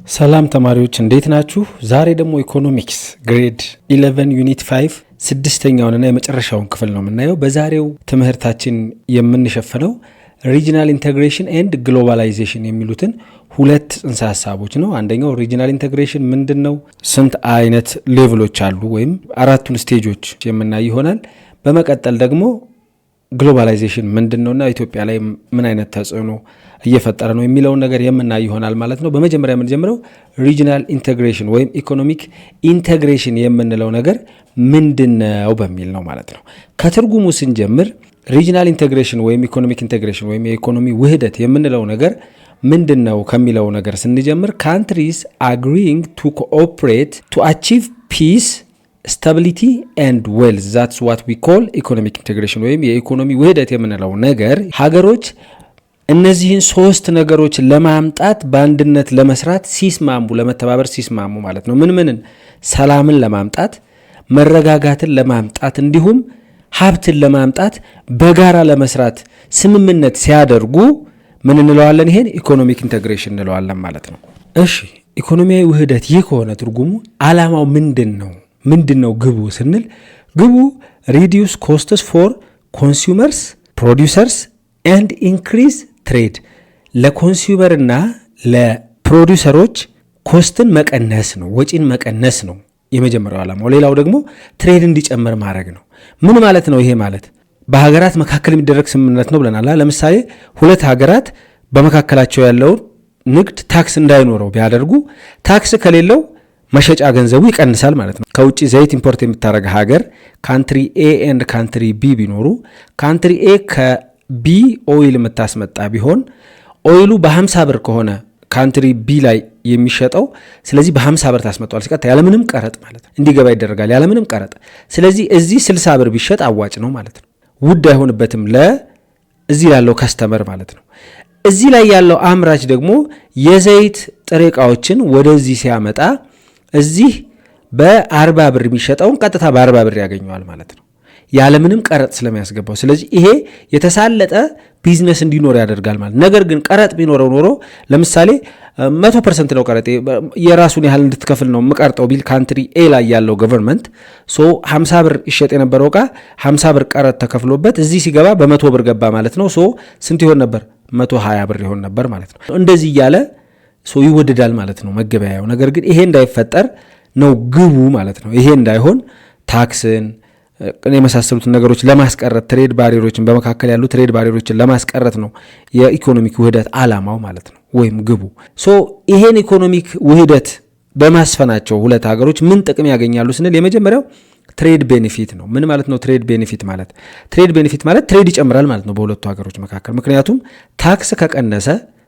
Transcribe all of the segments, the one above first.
ሰላም ተማሪዎች እንዴት ናችሁ? ዛሬ ደግሞ ኢኮኖሚክስ ግሬድ 11 ዩኒት 5 ስድስተኛውንና የመጨረሻውን ክፍል ነው የምናየው። በዛሬው ትምህርታችን የምንሸፍነው ሪጂናል ኢንተግሬሽን ኤንድ ግሎባላይዜሽን የሚሉትን ሁለት ጽንሰ ሀሳቦች ነው። አንደኛው ሪጂናል ኢንተግሬሽን ምንድን ነው፣ ስንት አይነት ሌቭሎች አሉ ወይም አራቱን ስቴጆች የምናይ ይሆናል። በመቀጠል ደግሞ ግሎባላይዜሽን ምንድን ነውና ኢትዮጵያ ላይ ምን አይነት ተጽዕኖ እየፈጠረ ነው የሚለውን ነገር የምናይ ይሆናል ማለት ነው። በመጀመሪያ የምንጀምረው ሪጂናል ኢንተግሬሽን ወይም ኢኮኖሚክ ኢንተግሬሽን የምንለው ነገር ምንድነው በሚል ነው ማለት ነው። ከትርጉሙ ስንጀምር ሪጂናል ኢንተግሬሽን ወይም ኢኮኖሚክ ኢንተግሬሽን ወይም የኢኮኖሚ ውህደት የምንለው ነገር ምንድነው ከሚለው ነገር ስንጀምር ካንትሪስ አግሪንግ ቱ ኮኦፕሬት ቱ አቺቭ ፒስ ስታቢሊቲ ኤንድ ዌልዝ ዛትስ ዋት ዊ ኮል ኢኮኖሚክ ኢንቴግሬሽን ወይም የኢኮኖሚ ውህደት የምንለው ነገር ሀገሮች እነዚህን ሶስት ነገሮች ለማምጣት በአንድነት ለመስራት ሲስማሙ፣ ለመተባበር ሲስማሙ ማለት ነው። ምንን? ሰላምን ለማምጣት፣ መረጋጋትን ለማምጣት እንዲሁም ሀብትን ለማምጣት በጋራ ለመስራት ስምምነት ሲያደርጉ ምን እንለዋለን? ይሄን ኢኮኖሚክ ኢንቴግሬሽን እንለዋለን ማለት ነው። እሺ ኢኮኖሚያዊ ውህደት ይህ ከሆነ ትርጉሙ ዓላማው ምንድን ነው ግቡ ስንል ግቡ ሪዲዩስ ኮስትስ ፎር ኮንሱመርስ ፕሮዲውሰርስ ኤንድ ኢንክሪዝ ትሬድ፣ ለኮንሱመርና ለፕሮዲውሰሮች ኮስትን መቀነስ ነው፣ ወጪን መቀነስ ነው የመጀመሪያው ዓላማው። ሌላው ደግሞ ትሬድ እንዲጨምር ማድረግ ነው። ምን ማለት ነው? ይሄ ማለት በሀገራት መካከል የሚደረግ ስምምነት ነው ብለናል። ለምሳሌ ሁለት ሀገራት በመካከላቸው ያለውን ንግድ ታክስ እንዳይኖረው ቢያደርጉ ታክስ ከሌለው መሸጫ ገንዘቡ ይቀንሳል ማለት ነው። ከውጭ ዘይት ኢምፖርት የምታደረግ ሀገር ካንትሪ ኤ ኤንድ ካንትሪ ቢ ቢኖሩ ካንትሪ ኤ ከቢ ኦይል የምታስመጣ ቢሆን ኦይሉ በ50 ብር ከሆነ ካንትሪ ቢ ላይ የሚሸጠው ስለዚህ በ50 ብር ታስመጣዋል ሲቀጥ ያለምንም ቀረጥ ማለት ነው። እንዲገባ ይደረጋል ያለምንም ቀረጥ። ስለዚህ እዚህ 60 ብር ቢሸጥ አዋጭ ነው ማለት ነው። ውድ አይሆንበትም ለዚህ ላለው ከስተመር ማለት ነው። እዚህ ላይ ያለው አምራች ደግሞ የዘይት ጥሬ ዕቃዎችን ወደዚህ ሲያመጣ እዚህ በ40 ብር የሚሸጠውን ቀጥታ በ40 ብር ያገኘዋል ማለት ነው ያለምንም ቀረጥ ስለሚያስገባው። ስለዚህ ይሄ የተሳለጠ ቢዝነስ እንዲኖር ያደርጋል ማለት። ነገር ግን ቀረጥ ቢኖረው ኖሮ ለምሳሌ 100% ነው ቀረጥ የራሱን ያህል እንድትከፍል ነው የምቀርጠው ቢል ካንትሪ ኤ ላይ ያለው ገቨርንመንት 50 ብር ይሸጥ የነበረው ዕቃ 50 ብር ቀረጥ ተከፍሎበት እዚህ ሲገባ በ100 ብር ገባ ማለት ነው። ስንት ይሆን ነበር? 120 ብር ይሆን ነበር ማለት ነው። እንደዚህ እያለ ይወደዳል ማለት ነው መገበያያው። ነገር ግን ይሄ እንዳይፈጠር ነው ግቡ ማለት ነው። ይሄ እንዳይሆን ታክስን የመሳሰሉትን ነገሮች ለማስቀረት ትሬድ ባሪሮችን በመካከል ያሉ ትሬድ ባሪሮችን ለማስቀረት ነው የኢኮኖሚክ ውህደት ዓላማው ማለት ነው ወይም ግቡ። ይሄን ኢኮኖሚክ ውህደት በማስፈናቸው ሁለት ሀገሮች ምን ጥቅም ያገኛሉ ስንል የመጀመሪያው ትሬድ ቤኔፊት ነው። ምን ማለት ነው ትሬድ ቤኔፊት ማለት? ትሬድ ቤኔፊት ማለት ትሬድ ይጨምራል ማለት ነው በሁለቱ ሀገሮች መካከል። ምክንያቱም ታክስ ከቀነሰ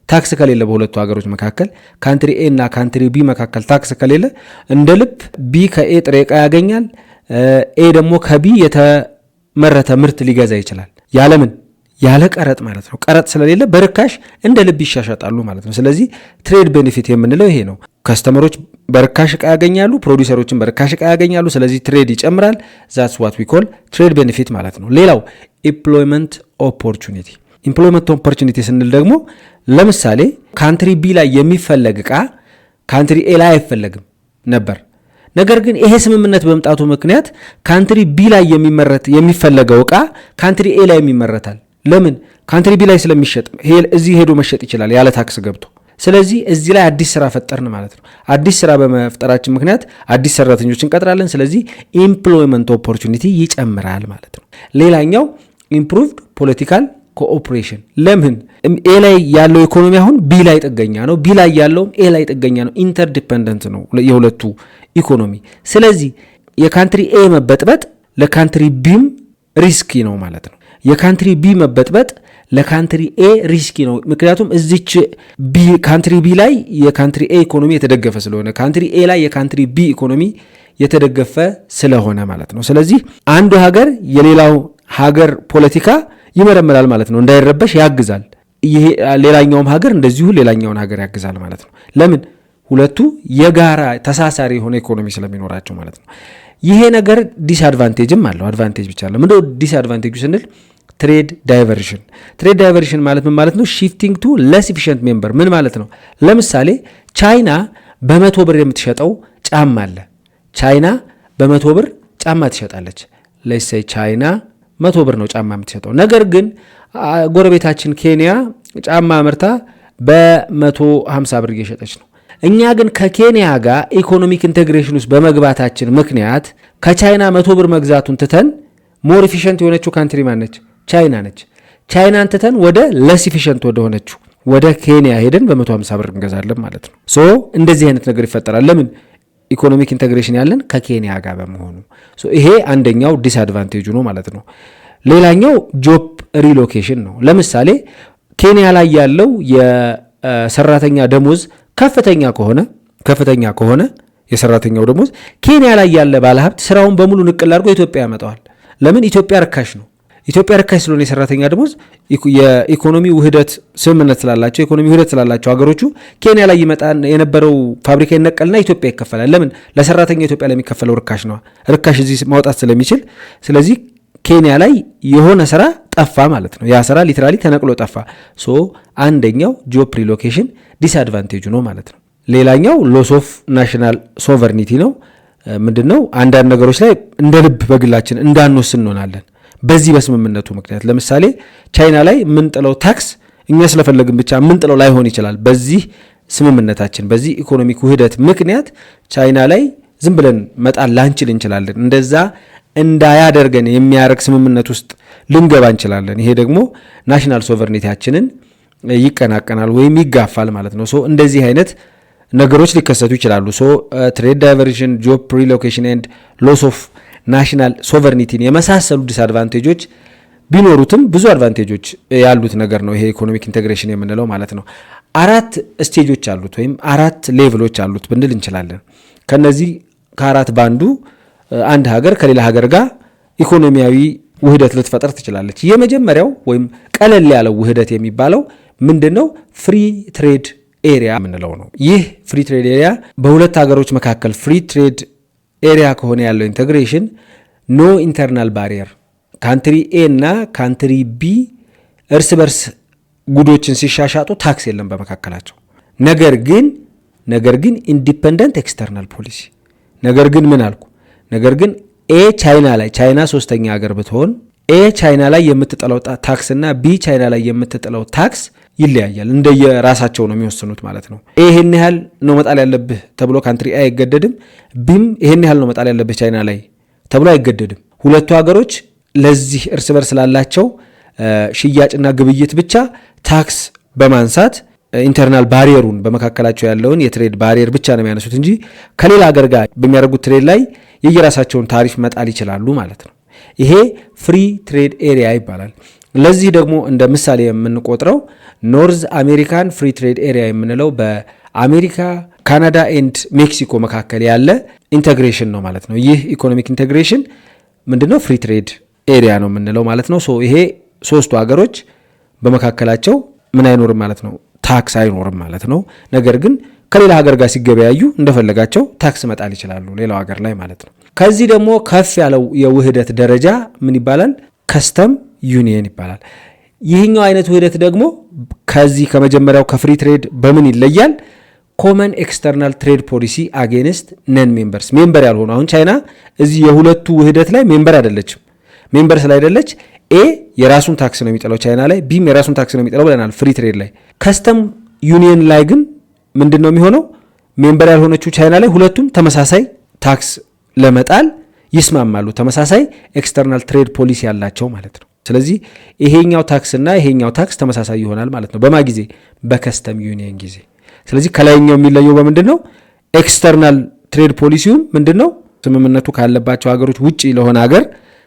ታክስ ከሌለ በሁለቱ ሀገሮች መካከል ካንትሪ ኤ እና ካንትሪ ቢ መካከል ታክስ ከሌለ እንደ ልብ ቢ ከኤ ጥሬ ዕቃ ያገኛል፣ ኤ ደግሞ ከቢ የተመረተ ምርት ሊገዛ ይችላል። ያለ ቀረጥ ማለት ነው። ቀረጥ ስለሌለ በርካሽ እንደ ልብ ይሻሻጣሉ ማለት ነው። ስለዚህ ትሬድ ቤኔፊት የምንለው ይሄ ነው። ከስተመሮች በርካሽ ዕቃ ያገኛሉ፣ ፕሮዲውሰሮችን በርካሽ ዕቃ ያገኛሉ። ስለዚህ ትሬድ ይጨምራል። ዛትስ ዋት ዊ ኮል ትሬድ ቤኔፊት ማለት ነው። ሌላው ኢምፕሎይመንት ኦፖርቹኒቲ። ኢምፕሎይመንት ኦፖርቹኒቲ ስንል ደግሞ ለምሳሌ ካንትሪ ቢ ላይ የሚፈለግ ዕቃ ካንትሪ ኤ ላይ አይፈለግም ነበር። ነገር ግን ይሄ ስምምነት በመምጣቱ ምክንያት ካንትሪ ቢ ላይ የሚፈለገው ዕቃ ካንትሪ ኤ ላይ ይመረታል። ለምን? ካንትሪ ቢ ላይ ስለሚሸጥ እዚህ ሄዶ መሸጥ ይችላል ያለ ታክስ ገብቶ። ስለዚህ እዚህ ላይ አዲስ ስራ ፈጠርን ማለት ነው። አዲስ ስራ በመፍጠራችን ምክንያት አዲስ ሰራተኞች እንቀጥራለን። ስለዚህ ኢምፕሎይመንት ኦፖርቹኒቲ ይጨምራል ማለት ነው። ሌላኛው ኢምፕሩቭድ ፖለቲካል ኮኦፕሬሽን። ለምን? ኤ ላይ ያለው ኢኮኖሚ አሁን ቢ ላይ ጥገኛ ነው፣ ቢ ላይ ያለውም ኤ ላይ ጥገኛ ነው። ኢንተርዲፐንደንት ነው የሁለቱ ኢኮኖሚ። ስለዚህ የካንትሪ ኤ መበጥበጥ ለካንትሪ ቢም ሪስኪ ነው ማለት ነው። የካንትሪ ቢ መበጥበጥ ለካንትሪ ኤ ሪስኪ ነው። ምክንያቱም እዚች ካንትሪ ቢ ላይ የካንትሪ ኤ ኢኮኖሚ የተደገፈ ስለሆነ ካንትሪ ኤ ላይ የካንትሪ ቢ ኢኮኖሚ የተደገፈ ስለሆነ ማለት ነው። ስለዚህ አንዱ ሀገር የሌላው ሀገር ፖለቲካ ይመረምራል ማለት ነው፣ እንዳይረበሽ ያግዛል። ይሄ ሌላኛውም ሀገር እንደዚሁ ሌላኛውን ሀገር ያግዛል ማለት ነው። ለምን? ሁለቱ የጋራ ተሳሳሪ የሆነ ኢኮኖሚ ስለሚኖራቸው ማለት ነው። ይሄ ነገር ዲስአድቫንቴጅም አለው፣ አድቫንቴጅ ብቻ አለው። ምንድነው ዲስአድቫንቴጁ ስንል ትሬድ ዳይቨርሽን። ትሬድ ዳይቨርሽን ማለት ምን ማለት ነው? ሺፍቲንግ ቱ ለስ ኢፊሽንት ሜምበር። ምን ማለት ነው? ለምሳሌ ቻይና በ100 ብር የምትሸጠው ጫማ አለ። ቻይና በ100 ብር ጫማ ትሸጣለች። ለሴ ቻይና 100 ብር ነው ጫማ የምትሸጠው። ነገር ግን ጎረቤታችን ኬንያ ጫማ ምርታ በ150 ብር እየሸጠች ነው። እኛ ግን ከኬንያ ጋር ኢኮኖሚክ ኢንቴግሬሽን ውስጥ በመግባታችን ምክንያት ከቻይና 100 ብር መግዛቱን ትተን ሞር ኢፊሽንት የሆነችው ካንትሪ ማነች? ቻይና ነች። ቻይናን ትተን ወደ ለስ ኢፊሽንት ወደ ሆነችው ወደ ኬንያ ሄደን በ150 ብር እንገዛለን ማለት ነው። ሶ እንደዚህ አይነት ነገር ይፈጠራል። ለምን? ኢኮኖሚክ ኢንቴግሬሽን ያለን ከኬንያ ጋር በመሆኑ። ይሄ አንደኛው ዲስአድቫንቴጁ ነው ማለት ነው። ሌላኛው ጆብ ሪሎኬሽን ነው። ለምሳሌ ኬንያ ላይ ያለው የሰራተኛ ደሞዝ ከፍተኛ ከሆነ የሰራተኛው ደሞዝ ኬንያ ላይ ያለ ባለሀብት ስራውን በሙሉ ንቅል አድርጎ ኢትዮጵያ ያመጣዋል። ለምን? ኢትዮጵያ ርካሽ ነው። ኢትዮጵያ ርካሽ ስለሆነ የሰራተኛ ደሞዝ የኢኮኖሚ ውህደት ስምምነት ስላላቸው ኢኮኖሚ ውህደት ስላላቸው ሀገሮቹ ኬንያ ላይ ይመጣ የነበረው ፋብሪካ ይነቀልና ኢትዮጵያ ይከፈላል። ለምን? ለሰራተኛ ኢትዮጵያ ለሚከፈለው ርካሽ ነው። ርካሽ እዚህ ማውጣት ስለሚችል፣ ስለዚህ ኬንያ ላይ የሆነ ስራ ጠፋ ማለት ነው። ያ ስራ ሊትራሊ ተነቅሎ ጠፋ። ሶ አንደኛው ጆብ ሪሎኬሽን ዲስአድቫንቴጁ ነው ማለት ነው። ሌላኛው ሎስ ኦፍ ናሽናል ሶቨርኒቲ ነው። ምንድነው? አንዳንድ ነገሮች ላይ እንደ ልብ በግላችን እንዳንወስን እንሆናለን በዚህ በስምምነቱ ምክንያት። ለምሳሌ ቻይና ላይ የምንጥለው ታክስ እኛ ስለፈለግን ብቻ የምንጥለው ላይሆን ይችላል። በዚህ ስምምነታችን በዚህ ኢኮኖሚክ ውህደት ምክንያት ቻይና ላይ ዝም ብለን መጣል ላንችል እንችላለን። እንደዛ እንዳያደርገን የሚያደርግ ስምምነት ውስጥ ልንገባ እንችላለን። ይሄ ደግሞ ናሽናል ሶቨርኒቲያችንን ይቀናቀናል ወይም ይጋፋል ማለት ነው። ሶ እንደዚህ አይነት ነገሮች ሊከሰቱ ይችላሉ። ሶ ትሬድ ዳይቨርዥን፣ ጆብ ሪሎኬሽን ኤንድ ሎስ ኦፍ ናሽናል ሶቨርኒቲን የመሳሰሉ ዲስአድቫንቴጆች ቢኖሩትም ብዙ አድቫንቴጆች ያሉት ነገር ነው ይሄ ኢኮኖሚክ ኢንቴግሬሽን የምንለው ማለት ነው። 4 ስቴጆች አሉት ወይም 4 ሌቭሎች አሉት ብንል እንችላለን። ከነዚህ ከ4 ባንዱ አንድ ሀገር ከሌላ ሀገር ጋር ኢኮኖሚያዊ ውህደት ልትፈጠር ትችላለች። የመጀመሪያው ወይም ቀለል ያለው ውህደት የሚባለው ምንድነው? ፍሪ ትሬድ ኤሪያ የምንለው ነው። ይህ ፍሪ ትሬድ ኤሪያ በሁለት ሀገሮች መካከል ፍሪ ትሬድ ኤሪያ ከሆነ ያለው ኢንቴግሬሽን ኖ ኢንተርናል ባሪየር፣ ካንትሪ ኤ እና ካንትሪ ቢ እርስ በርስ ጉዶችን ሲሻሻጡ ታክስ የለም በመካከላቸው። ነገር ግን ኢንዲፔንደንት ኤክስተርናል ፖሊሲ። ነገር ግን ኤ ቻይና ሶስተኛ ሀገር ብትሆን ኤ ቻይና ላይ የምትጥለው ታክስ እና ቢ ቻይና ላይ የምትጥለው ታክስ ይለያያል። እንደየራሳቸው ነው የሚወስኑት ማለት ነው። ኤ ይሄን ያህል ነው መጣል ያለብህ ተብሎ ካንትሪ ኤ አይገደድም። ቢም ይሄን ያህል ነው መጣል ያለብህ ቻይና ላይ ተብሎ አይገደድም። ሁለቱ ሀገሮች ለዚህ እርስ በርስ ላላቸው ሽያጭና ግብይት ብቻ ታክስ በማንሳት ኢንተርናል ባሪየሩን በመካከላቸው ያለውን የትሬድ ባሪየር ብቻ ነው የሚያነሱት እንጂ ከሌላ ሀገር ጋር በሚያደርጉት ትሬድ ላይ የየራሳቸውን ታሪፍ መጣል ይችላሉ ማለት ነው። ይሄ ፍሪ ትሬድ ኤሪያ ይባላል። ለዚህ ደግሞ እንደ ምሳሌ የምንቆጥረው ኖርዝ አሜሪካን ፍሪ ትሬድ ኤሪያ የምንለው በአሜሪካ ካናዳ ኤንድ ሜክሲኮ መካከል ያለ ኢንቴግሬሽን ነው ማለት ነው። ይህ ኢኮኖሚክ ኢንቴግሬሽን ምንድነው? ፍሪ ትሬድ ኤሪያ ነው የምንለው ማለት ነው። ይሄ ሶስቱ ሀገሮች በመካከላቸው ምን አይኖርም ማለት ነው? ታክስ አይኖርም ማለት ነው። ነገር ግን ከሌላ ሀገር ጋር ሲገበያዩ እንደፈለጋቸው ታክስ መጣል ይችላሉ ሌላው ሀገር ላይ ማለት ነው። ከዚህ ደግሞ ከፍ ያለው የውህደት ደረጃ ምን ይባላል? ከስተም ዩኒየን ይባላል። ይህኛው አይነት ውህደት ደግሞ ከዚህ ከመጀመሪያው ከፍሪ ትሬድ በምን ይለያል? ኮመን ኤክስተርናል ትሬድ ፖሊሲ አጌንስት ነን ሜምበርስ፣ ሜምበር ያልሆኑ። አሁን ቻይና እዚህ የሁለቱ ውህደት ላይ ሜምበር አይደለችም። ሜምበር ስላይደለች ኤ የራሱን ታክስ ነው የሚጥለው ቻይና ላይ፣ ቢም የራሱን ታክስ ነው የሚጥለው ብለናል ፍሪ ትሬድ ላይ። ከስተም ዩኒየን ላይ ግን ምንድን ነው የሚሆነው? ሜምበር ያልሆነችው ቻይና ላይ ሁለቱም ተመሳሳይ ታክስ ለመጣል ይስማማሉ። ተመሳሳይ ኤክስተርናል ትሬድ ፖሊሲ ያላቸው ማለት ነው። ስለዚህ ይሄኛው ታክስ እና ይሄኛው ታክስ ተመሳሳይ ይሆናል ማለት ነው። በማ ጊዜ? በከስተም ዩኒየን ጊዜ። ስለዚህ ከላይኛው የሚለየው በምንድን ነው? ኤክስተርናል ትሬድ ፖሊሲውም ምንድን ነው? ስምምነቱ ካለባቸው ሀገሮች ውጪ ለሆነ ሀገር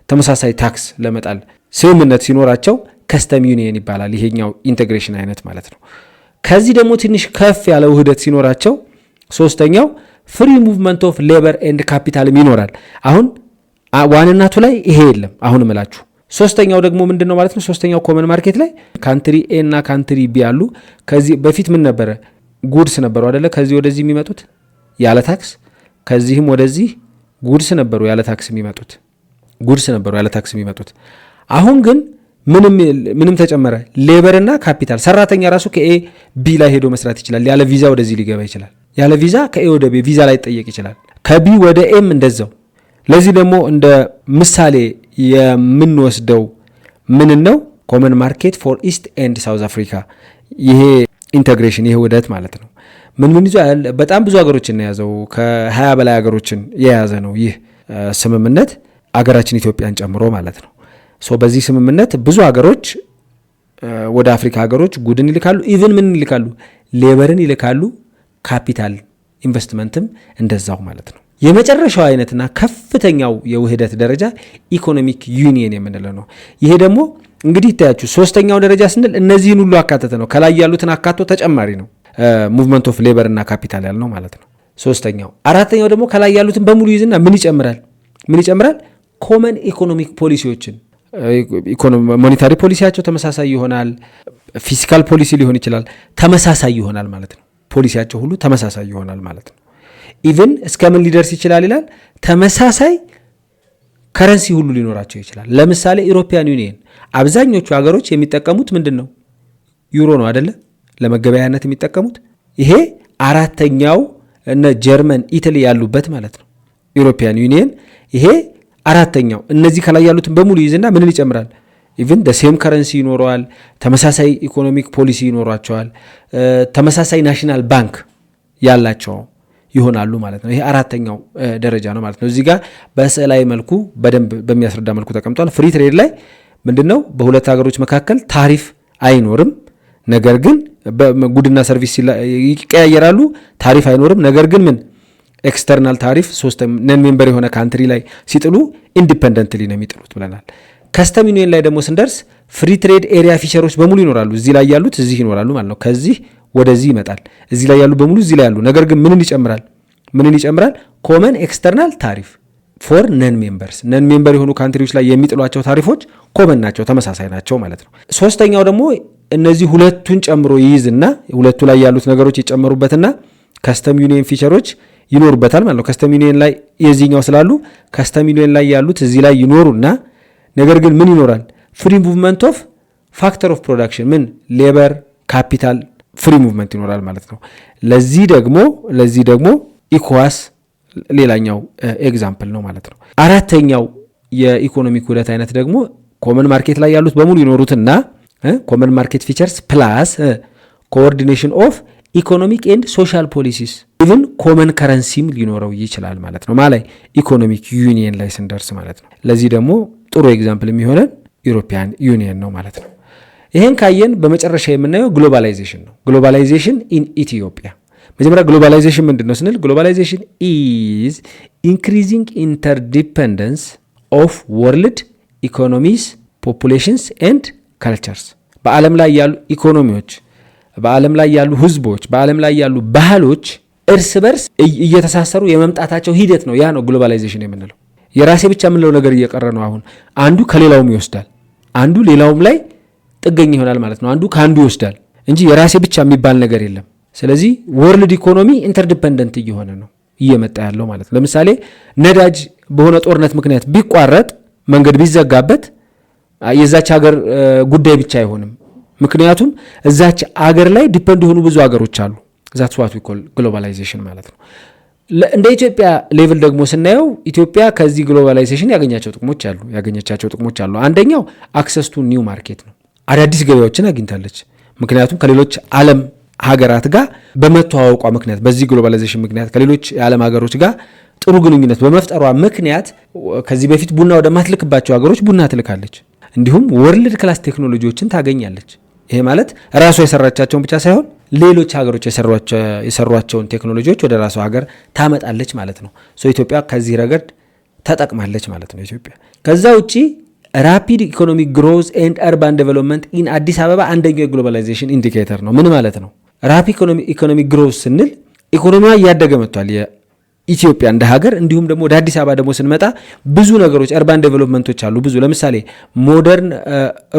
ተመሳሳይ ታክስ ለመጣል ስምምነት ሲኖራቸው ከስተም ዩኒየን ይባላል። ይሄኛው ኢንቴግሬሽን አይነት ማለት ነው። ከዚህ ደግሞ ትንሽ ከፍ ያለ ውህደት ሲኖራቸው ሶስተኛው ፍሪ ሙቭመንት ኦፍ ሌበር ኤንድ ካፒታልም ይኖራል። አሁን ዋንናቱ ላይ ይሄ የለም አሁን እምላችሁ። ሶስተኛው ደግሞ ምንድን ነው ማለት ነው? ሶስተኛው ኮመን ማርኬት ላይ ካንትሪ ኤ እና ካንትሪ ቢ አሉ። ከዚህ በፊት ምን ነበረ? ጉድስ ነበሩ አይደለ? ከዚህ ወደዚህ የሚመጡት ያለ ታክስ፣ ከዚህም ወደዚህ ጉድስ ነበሩ ያለ ታክስ የሚመጡት። አሁን ግን ምንም ተጨመረ። ሌበር እና ካፒታል። ሰራተኛ ራሱ ከኤ ቢ ላይ ሄዶ መስራት ይችላል። ያለ ቪዛ ወደዚህ ሊገባ ይችላል። ያለ ቪዛ ከኤ ወደ ቢ ቪዛ ላይ ይጠየቅ ይችላል። ከቢ ወደ ኤም እንደዛው። ለዚህ ደግሞ እንደ ምሳሌ የምንወስደው ምን ነው? ኮመን ማርኬት ፎር ኢስት ኤንድ ሳውዝ አፍሪካ። ይሄ ኢንተግሬሽን ይሄ ውህደት ማለት ነው። ምን ይዟል? በጣም ብዙ ሀገሮችን የያዘው ከ20 በላይ ሀገሮችን የያዘ ነው ይህ ስምምነት አገራችን ኢትዮጵያን ጨምሮ ማለት ነው። በዚህ ስምምነት ብዙ ሀገሮች ወደ አፍሪካ ሀገሮች ጉድን ይልካሉ። ኢቭን ምን ይልካሉ? ሌበርን ይልካሉ። ካፒታል ኢንቨስትመንትም እንደዛው ማለት ነው። የመጨረሻው አይነትና ከፍተኛው የውህደት ደረጃ ኢኮኖሚክ ዩኒየን የምንለው ነው። ይሄ ደግሞ እንግዲህ ይታያችሁ ሶስተኛው ደረጃ ስንል እነዚህን ሁሉ አካተተ ነው። ከላይ ያሉትን አካቶ ተጨማሪ ነው ሙቭመንት ኦፍ ሌበር እና ካፒታል ያልነው ማለት ነው ሶስተኛው። አራተኛው ደግሞ ከላይ ያሉትን በሙሉ ይዝና ምን ይጨምራል? ኮመን ኢኮኖሚክ ፖሊሲዎችን ሞኔታሪ ፖሊሲያቸው ተመሳሳይ ይሆናል። ፊስካል ፖሊሲ ሊሆን ይችላል፣ ተመሳሳይ ይሆናል ማለት ነው። ፖሊሲያቸው ሁሉ ተመሳሳይ ይሆናል ማለት ነው። ኢቭን እስከምን ሊደርስ ይችላል ይላል? ተመሳሳይ ከረንሲ ሁሉ ሊኖራቸው ይችላል። ለምሳሌ ኢሮፒያን ዩኒየን አብዛኞቹ ሀገሮች የሚጠቀሙት ምንድን ነው? ዩሮ ነው አይደለ? ለመገበያያነት የሚጠቀሙት ይሄ አራተኛው እነ ጀርመን ኢታሊ ያሉበት ማለት ነው። ኢሮፒያን ዩኒየን ይሄ አራተኛው። እነዚህ ከላይ ያሉትን በሙሉ ይዝና ምን ይጨምራል? ኢቭን ሴም ከረንሲ ይኖረዋል፣ ተመሳሳይ ኢኮኖሚክ ፖሊሲ ይኖሯቸዋል፣ ተመሳሳይ ናሽናል ባንክ ያላቸው ይሆናሉ ማለት ነው። ይሄ አራተኛው ደረጃ ነው ማለት ነው። እዚህ ጋር በስዕላዊ መልኩ በደንብ በሚያስረዳ መልኩ ተቀምጧል። ፍሪ ትሬድ ላይ ምንድነው? በሁለት ሀገሮች መካከል ታሪፍ አይኖርም። ነገር ግን ጉድና ሰርቪስ ይቀያየራሉ። ታሪፍ አይኖርም። ነገር ግን ምን ኤክስተርናል ታሪፍ ነን ሜምበር የሆነ ካንትሪ ላይ ሲጥሉ ኢንዲፐንደንትሊ ነው የሚጥሉት ብለናል። ከስተም ዩኒየን ላይ ደግሞ ስንደርስ ፍሪ ትሬድ ኤሪያ ፊቸሮች በሙሉ ይኖራሉ። እዚህ ላይ ያሉት እዚህ ይኖራሉ ማለት ነው። ከዚህ ወደዚህ ይመጣል። እዚህ ላይ ያሉ በሙሉ እዚህ ላይ ያሉ። ነገር ግን ምንን ይጨምራል? ኮመን ኤክስተርናል ታሪፍ ፎር ነን ሜምበርስ። ነን ሜምበር የሆኑ ካንትሪዎች ላይ የሚጥሏቸው ታሪፎች ኮመን ናቸው፣ ተመሳሳይ ናቸው ማለት ነው። ሶስተኛው ደግሞ እነዚህ ሁለቱን ጨምሮ ይይዝና ሁለቱ ላይ ያሉት ነገሮች ይጨመሩበትና ከስተም ዩኒየን ፊቸሮች ይኖሩበታል ማለት ነው። ከስተም ዩኒየን ላይ የዚህኛው ስላሉ ከስተም ዩኒየን ላይ ያሉት እዚህ ላይ ይኖሩና ነገር ግን ምን ይኖራል? ፍሪ ሙቭመንት ኦፍ ፋክተር ኦፍ ፕሮዳክሽን ምን ሌበር፣ ካፒታል ፍሪ ሙቭመንት ይኖራል ማለት ነው። ለዚህ ደግሞ ኢኮዋስ ሌላኛው ኤግዛምፕል ነው ማለት ነው። አራተኛው የኢኮኖሚክ ውህደት አይነት ደግሞ ኮመን ማርኬት ላይ ያሉት በሙሉ ይኖሩትና ኮመን ማርኬት ፊቸርስ ፕላስ ኮኦርዲኔሽን ኦፍ ኢኮኖሚክ ኤንድ ሶሻል ፖሊሲስ ኢቭን ኮመን ከረንሲም ሊኖረው ይችላል ማለት ነው። ማለት ኢኮኖሚክ ዩኒየን ላይ ስንደርስ ማለት ነው። ለዚህ ደግሞ ጥሩ ኤግዛምፕል የሚሆነን ዩሮፒያን ዩኒየን ነው ማለት ነው። ይሄን ካየን በመጨረሻ የምናየው ግሎባላይዜሽን ነው። ግሎባላይዜሽን ኢን ኢትዮጵያ። መጀመሪያ ግሎባላይዜሽን ምንድን ነው ስንል ግሎባላይዜሽን ኢዝ ኢንክሪዚንግ ኢንተርዲፐንደንስ ኦፍ ወርልድ ኢኮኖሚስ ፖፑሌሽንስ ኤንድ ካልቸርስ። በዓለም ላይ ያሉ ኢኮኖሚዎች፣ በዓለም ላይ ያሉ ህዝቦች፣ በዓለም ላይ ያሉ ባህሎች እርስ በርስ እየተሳሰሩ የመምጣታቸው ሂደት ነው። ያ ነው ግሎባላይዜሽን የምንለው። የራሴ ብቻ የምንለው ነገር እየቀረ ነው። አሁን አንዱ ከሌላውም ይወስዳል፣ አንዱ ሌላውም ላይ ጥገኝ ይሆናል ማለት ነው። አንዱ ከአንዱ ይወስዳል እንጂ የራሴ ብቻ የሚባል ነገር የለም። ስለዚህ ወርልድ ኢኮኖሚ ኢንተርዲፐንደንት እየሆነ ነው እየመጣ ያለው ማለት ነው። ለምሳሌ ነዳጅ በሆነ ጦርነት ምክንያት ቢቋረጥ፣ መንገድ ቢዘጋበት የዛች ሀገር ጉዳይ ብቻ አይሆንም። ምክንያቱም እዛች አገር ላይ ዲፐንድ የሆኑ ብዙ ሀገሮች አሉ። ዛትስ ዋት ዊ ኮል ግሎባላይዜሽን ማለት ነው። እንደ ኢትዮጵያ ሌቭል ደግሞ ስናየው ኢትዮጵያ ከዚህ ግሎባላይዜሽን ያገኘቻቸው ጥቅሞች አሉ። አንደኛው አክሰስ ቱ ኒው ማርኬት ነው። አዳዲስ ገበያዎችን አግኝታለች። ምክንያቱም ከሌሎች ዓለም ሀገራት ጋር በመተዋወቋ ምክንያት፣ በዚህ ግሎባላይዜሽን ምክንያት ከሌሎች የዓለም ሀገሮች ጋር ጥሩ ግንኙነት በመፍጠሯ ምክንያት ከዚህ በፊት ቡና ወደማትልክባቸው ሀገሮች ቡና ትልካለች። እንዲሁም ወርልድ ክላስ ቴክኖሎጂዎችን ታገኛለች። ይሄ ማለት ራሷ የሰራቻቸውን ብቻ ሳይሆን ሌሎች ሀገሮች የሰሯቸውን ቴክኖሎጂዎች ወደ ራሷ ሀገር ታመጣለች ማለት ነው። ኢትዮጵያ ከዚህ ረገድ ተጠቅማለች ማለት ነው ኢትዮጵያ። ከዛ ውጪ ራፒድ ኢኮኖሚክ ግሮዝ ኤንድ አርባን ዴቨሎፕመንት ኢን አዲስ አበባ አንደኛው የግሎባላይዜሽን ኢንዲኬተር ነው። ምን ማለት ነው? ራፒድ ኢኮኖሚክ ግሮዝ ስንል ኢኮኖሚዋ እያደገ መጥቷል ኢትዮጵያ እንደ ሀገር። እንዲሁም ደግሞ ወደ አዲስ አበባ ደግሞ ስንመጣ ብዙ ነገሮች አርባን ዴቨሎፕመንቶች አሉ ብዙ። ለምሳሌ ሞደርን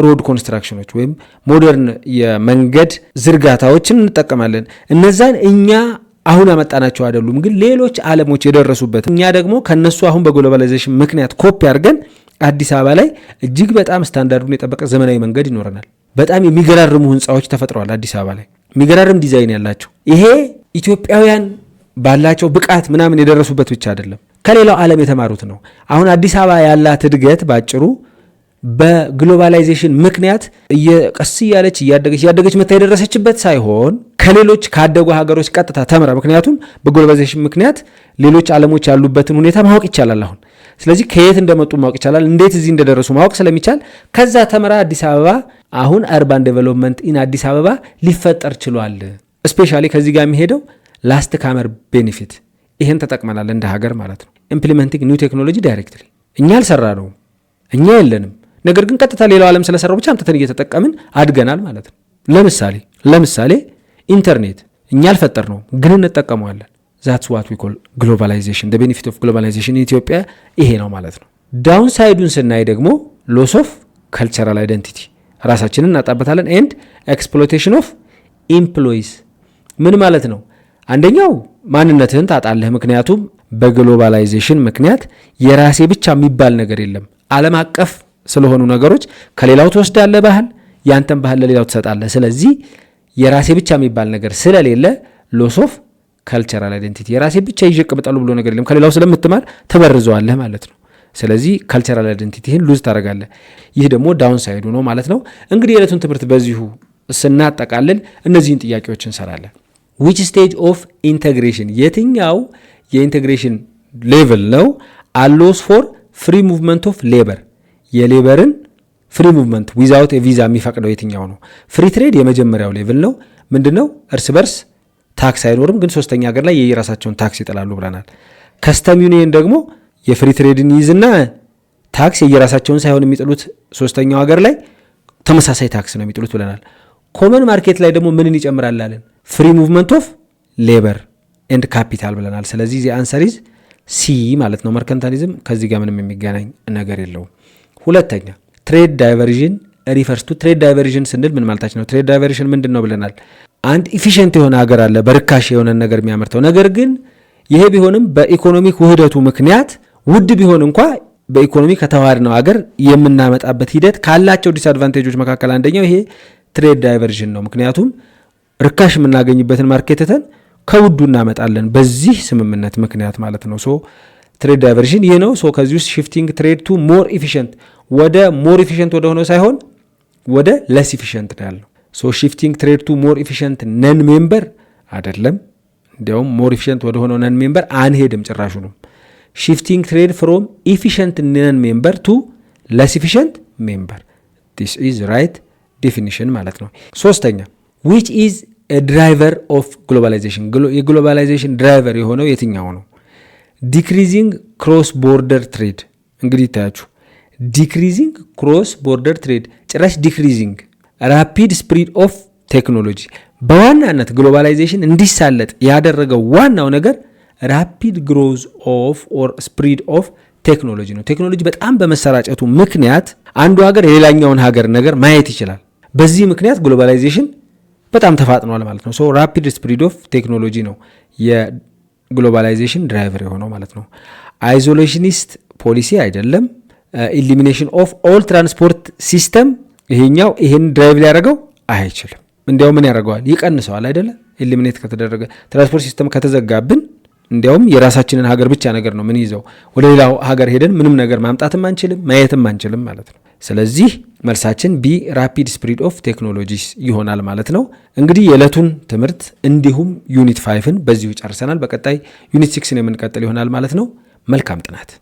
ሮድ ኮንስትራክሽኖች ወይም ሞደርን የመንገድ ዝርጋታዎችን እንጠቀማለን። እነዛን እኛ አሁን ያመጣናቸው አይደሉም፣ ግን ሌሎች ዓለሞች የደረሱበት እኛ ደግሞ ከነሱ አሁን በግሎባላይዜሽን ምክንያት ኮፒ አድርገን አዲስ አበባ ላይ እጅግ በጣም ስታንዳርዱን የጠበቀ ዘመናዊ መንገድ ይኖረናል። በጣም የሚገራርሙ ህንፃዎች ተፈጥረዋል አዲስ አበባ ላይ፣ የሚገራርም ዲዛይን ያላቸው። ይሄ ኢትዮጵያውያን ባላቸው ብቃት ምናምን የደረሱበት ብቻ አይደለም፣ ከሌላው ዓለም የተማሩት ነው። አሁን አዲስ አበባ ያላት እድገት ባጭሩ በግሎባላይዜሽን ምክንያት ቀስ እያለች እያደገች መታ የደረሰችበት ሳይሆን ከሌሎች ካደጉ ሀገሮች ቀጥታ ተምራ፣ ምክንያቱም በግሎባላይዜሽን ምክንያት ሌሎች ዓለሞች ያሉበትን ሁኔታ ማወቅ ይቻላል አሁን። ስለዚህ ከየት እንደመጡ ማወቅ ይቻላል፣ እንዴት እዚህ እንደደረሱ ማወቅ ስለሚቻል ከዛ ተምራ አዲስ አበባ አሁን አርባን ዴቨሎፕመንት ኢን አዲስ አበባ ሊፈጠር ችሏል። ስፔሻሊ ከዚህ ጋር የሚሄደው ላስት ካመር ቤኔፊት ይሄን ተጠቅመናል እንደ ሀገር ማለት ነው። ኢምፕሊመንቲንግ ኒው ቴክኖሎጂ ዳይሬክትሊ እኛ አልሰራ ነው፣ እኛ የለንም። ነገር ግን ቀጥታ ሌላው ዓለም ስለሰራው ብቻ አምጥተን እየተጠቀምን አድገናል ማለት ነው። ለምሳሌ ኢንተርኔት እኛ አልፈጠር ነው፣ ግን እንጠቀመዋለን። ዛትስ ዋት ዊ ኮል ግሎባላይዜሽን። ዘ ቤኔፊት ኦፍ ግሎባላይዜሽን ኢትዮጵያ ይሄ ነው ማለት ነው። ዳውን ሳይዱን ስናይ ደግሞ ሎስ ኦፍ ካልቸራል አይደንቲቲ ራሳችንን እናጣበታለን። ኤንድ ኤክስፕሎይቴሽን ኦፍ ኢምፕሎይስ ምን ማለት ነው? አንደኛው ማንነትህን ታጣለህ። ምክንያቱም በግሎባላይዜሽን ምክንያት የራሴ ብቻ የሚባል ነገር የለም። ዓለም አቀፍ ስለሆኑ ነገሮች ከሌላው ትወስዳለህ ባህል፣ ያንተን ባህል ለሌላው ትሰጣለህ። ስለዚህ የራሴ ብቻ የሚባል ነገር ስለሌለ ሎስ ኦፍ ካልቸራል አይደንቲቲ የራሴ ብቻ ይጀቅምጣሉ ብሎ ነገር የለም። ከሌላው ስለምትማር ትበርዘዋለህ ማለት ነው። ስለዚህ ካልቸራል አይደንቲቲህን ሉዝ ታደርጋለህ። ይህ ደግሞ ዳውን ሳይዱ ነው ማለት ነው። እንግዲህ የዕለቱን ትምህርት በዚሁ ስናጠቃልል እነዚህን ጥያቄዎች እንሰራለን። ዊች ስቴጅ ኦፍ ኢንቴግሬሽን የትኛው የኢንቴግሬሽን ሌቭል ነው አሎስ ፎር ፍሪ ሙቭመንት ኦፍ ሌበር የሌበርን ፍሪ ሙቭመንት ዊዛውት ቪዛ የሚፈቅደው የትኛው ነው? ፍሪ ትሬድ የመጀመሪያው ሌቭል ነው። ምንድነው? እርስ በርስ ታክስ አይኖርም፣ ግን ሶስተኛ ሀገር ላይ የየራሳቸውን ታክስ ይጥላሉ ብለናል። ከስተም ዩኒየን ደግሞ የፍሪ ትሬድን ይይዝና ታክስ የየራሳቸውን ሳይሆን የሚጥሉት ሶስተኛው ሀገር ላይ ተመሳሳይ ታክስ ነው የሚጥሉት ብለናል። ኮመን ማርኬት ላይ ደግሞ ምንን ይጨምራል አለን? ፍሪ ሙቭመንት ኦፍ ሌበር ኤንድ ካፒታል ብለናል። ስለዚህ ዚ አንሰር ኢዝ ሲ ማለት ነው። መርከንታሊዝም ከዚህ ጋር ምንም የሚገናኝ ነገር የለውም። ሁለተኛ ትሬድ ዳይቨርዥን ሪፈርስ ቱ ትሬድ ዳይቨርዥን ስንል ምን ማለታችን ነው? ትሬድ ዳይቨርዥን ምንድን ነው ብለናል? አንድ ኢፊሽንት የሆነ ሀገር አለ በርካሽ የሆነ ነገር የሚያመርተው ነገር ግን ይሄ ቢሆንም በኢኮኖሚክ ውህደቱ ምክንያት ውድ ቢሆን እንኳ በኢኮኖሚ ከተዋሃድነው ሀገር የምናመጣበት ሂደት ካላቸው ዲስአድቫንቴጆች መካከል አንደኛው ይሄ ትሬድ ዳይቨርዥን ነው። ምክንያቱም ርካሽ የምናገኝበትን ማርኬትተን ከውዱ እናመጣለን በዚህ ስምምነት ምክንያት ማለት ነው። ሶ ትሬድ ዳይቨርዥን ይህ ነው። ሶ ከዚህ ውስጥ ሽፍቲንግ ትሬድ ቱ ሞር ኢፊሽንት ወደ ሞር ኢፊሽንት ወደ ሆነው ሳይሆን ወደ ለስ ኢፊሽንት ነው ያለው። ሶ ሽፍቲንግ ትሬድ ቱ ሞር ኢፊሽንት ነን ሜምበር አይደለም፣ እንዲያውም ሞር ኢፊሽንት ወደ ሆነው ነን ሜምበር አንሄድም ጭራሹ ነው። ሽፍቲንግ ትሬድ ፍሮም ኢፊሽንት ነን ሜምበር ቱ ለስ ኢፊሽንት ሜምበር ዲስ ኢዝ ራይት ዴፊኒሽን ማለት ነው። ሶስተኛ ዊች ኢዝ ድራይቨር ኦፍ ግሎባላይዜሽን የግሎባላይዜሽን ድራይቨር የሆነው የትኛው ነው? ዲክሪዚንግ ክሮስ ቦርደር ትሬድ። እንግዲህ ይታያችሁ ዲክሪዚንግ ክሮስ ቦርደር ትሬድ ጭራሽ ዲክሪዚንግ ራፒድ ስፕሪድ ኦፍ ቴክኖሎጂ። በዋናነት ግሎባላይዜሽን እንዲሳለጥ ያደረገው ዋናው ነገር ራፒድ ግሮዝ ኦፍ ኦር ስፕሪድ ኦፍ ቴክኖሎጂ ነው። ቴክኖሎጂ በጣም በመሰራጨቱ ምክንያት አንዱ ሀገር የሌላኛውን ሀገር ነገር ማየት ይችላል። በዚህ ምክንያት ግሎባላይዜሽን በጣም ተፋጥኗል ማለት ነው። ሶ ራፒድ ስፕሪድ ኦፍ ቴክኖሎጂ ነው የግሎባላይዜሽን ድራይቨር የሆነው ማለት ነው። አይዞሌሽኒስት ፖሊሲ አይደለም። ኢሊሚኔሽን ኦፍ ኦል ትራንስፖርት ሲስተም ይሄኛው ይሄን ድራይቭ ሊያደርገው አይችልም። እንዲያው ምን ያደርገዋል? ይቀንሰዋል አይደለ? ኢሊሚኔት ከተደረገ ትራንስፖርት ሲስተም ከተዘጋብን እንዲያውም የራሳችንን ሀገር ብቻ ነገር ነው ምን ይዘው ወደ ሌላው ሀገር ሄደን ምንም ነገር ማምጣትም አንችልም ማየትም አንችልም ማለት ነው። ስለዚህ መልሳችን ቢ ራፒድ ስፕሪድ ኦፍ ቴክኖሎጂስ ይሆናል ማለት ነው። እንግዲህ የዕለቱን ትምህርት እንዲሁም ዩኒት 5ን በዚሁ ጨርሰናል። በቀጣይ ዩኒት 6ን የምንቀጥል ይሆናል ማለት ነው። መልካም ጥናት።